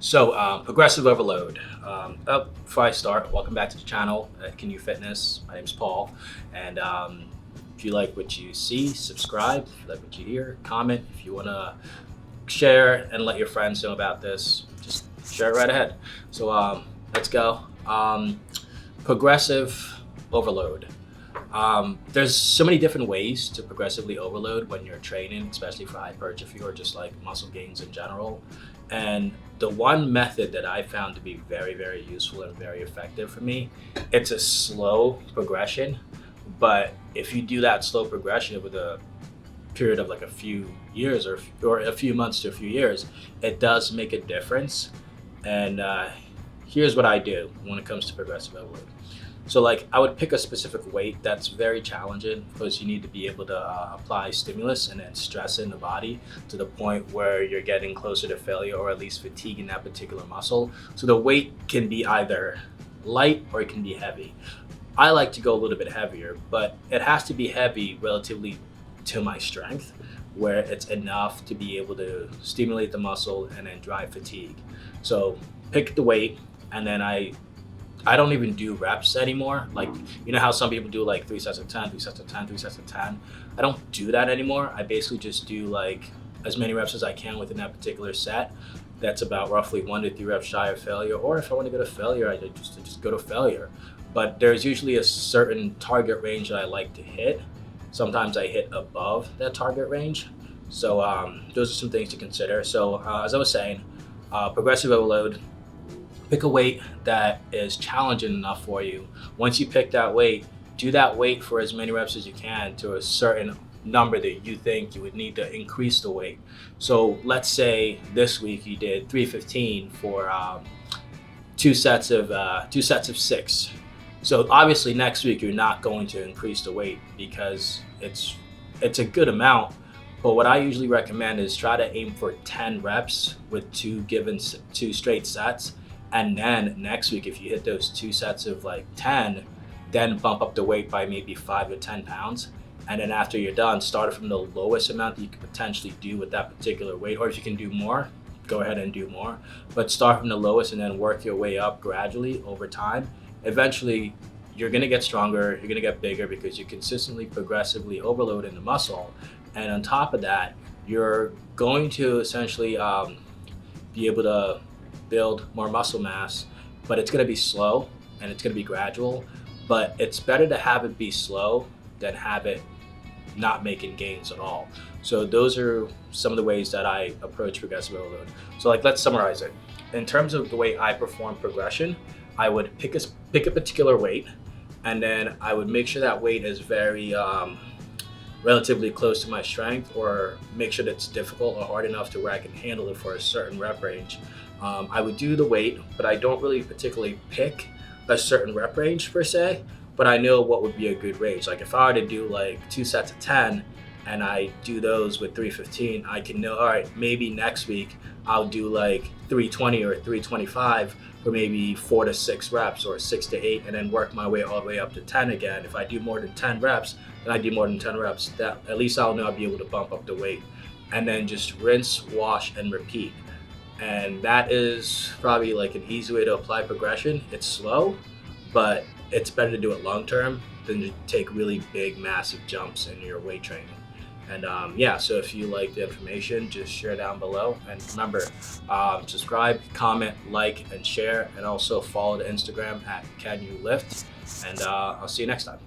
Progressive overload. Before I start, welcome back to the channel at Kanu Fitness. My name's Paul, and if you like what you see, subscribe. If you like what you hear, comment. If you want to share and let your friends know about this, just share it right ahead. Let's go. Progressive overload. There's so many different ways to progressively overload when you're training, especially for hypertrophy or just like muscle gains in general. And the one method that I found to be very, very useful and very effective for me, it's a slow progression. But if you do that slow progression over the period of like a few years or a few months to a few years, it does make a difference. And here's what I do when it comes to progressive overload. So like I would pick a specific weight that's very challenging because you need to be able to apply stimulus and then stress in the body to the point where you're getting closer to failure or at least fatiguing that particular muscle. So the weight can be either light or it can be heavy. I like to go a little bit heavier, but it has to be heavy relatively to my strength where it's enough to be able to stimulate the muscle and then drive fatigue. So pick the weight, and then I don't even do reps anymore. Like, you know how some people do like 3 sets of 10, 3 sets of 10, 3 sets of 10? I don't do that anymore. I basically just do like as many reps as I can within that particular set. That's about roughly 1 to 3 reps shy of failure. Or if I want to go to failure, I just go to failure. But there's usually a certain target range that I like to hit. Sometimes I hit above that target range. So those are some things to consider. So as I was saying, progressive overload. Pick a weight that is challenging enough for you. Once you pick that weight, do that weight for as many reps as you can to a certain number that you think you would need to increase the weight. So let's say this week you did 315 for two sets of 6. So obviously next week you're not going to increase the weight because it's a good amount. But what I usually recommend is try to aim for 10 reps with two straight sets. And then next week, if you hit those 2 sets of like 10, then bump up the weight by maybe 5 or 10 pounds. And then after you're done, start from the lowest amount that you could potentially do with that particular weight. Or if you can do more, go ahead and do more. But start from the lowest and then work your way up gradually over time. Eventually, you're gonna get stronger, you're gonna get bigger because you consistently, progressively overload in the muscle. And on top of that, you're going to essentially be able to build more muscle mass, but it's going to be slow and it's going to be gradual. But it's better to have it be slow than have it not making gains at all. So those are some of the ways that I approach progressive overload. So like, let's summarize it. In terms of the way I perform progression, I would pick a particular weight, and then I would make sure that weight is very relatively close to my strength, or make sure that it's difficult or hard enough to where I can handle it for a certain rep range. I would do the weight, but I don't really particularly pick a certain rep range per se, but I know what would be a good range. Like if I were to do like 2 sets of 10 and I do those with 315, I can know, all right, maybe next week I'll do like 320 or 325 for maybe 4 to 6 reps or 6 to 8, and then work my way all the way up to 10 again. If I do more than 10 reps, then I do more than 10 reps. That at least I'll know I'll be able to bump up the weight, and then just rinse, wash, and repeat. And that is probably like an easy way to apply progression. It's slow, but it's better to do it long term than to take really big, massive jumps in your weight training. And yeah, so if you like the information, just share down below. And remember, subscribe, comment, like, and share. And also follow the Instagram at Kanulift. And I'll see you next time.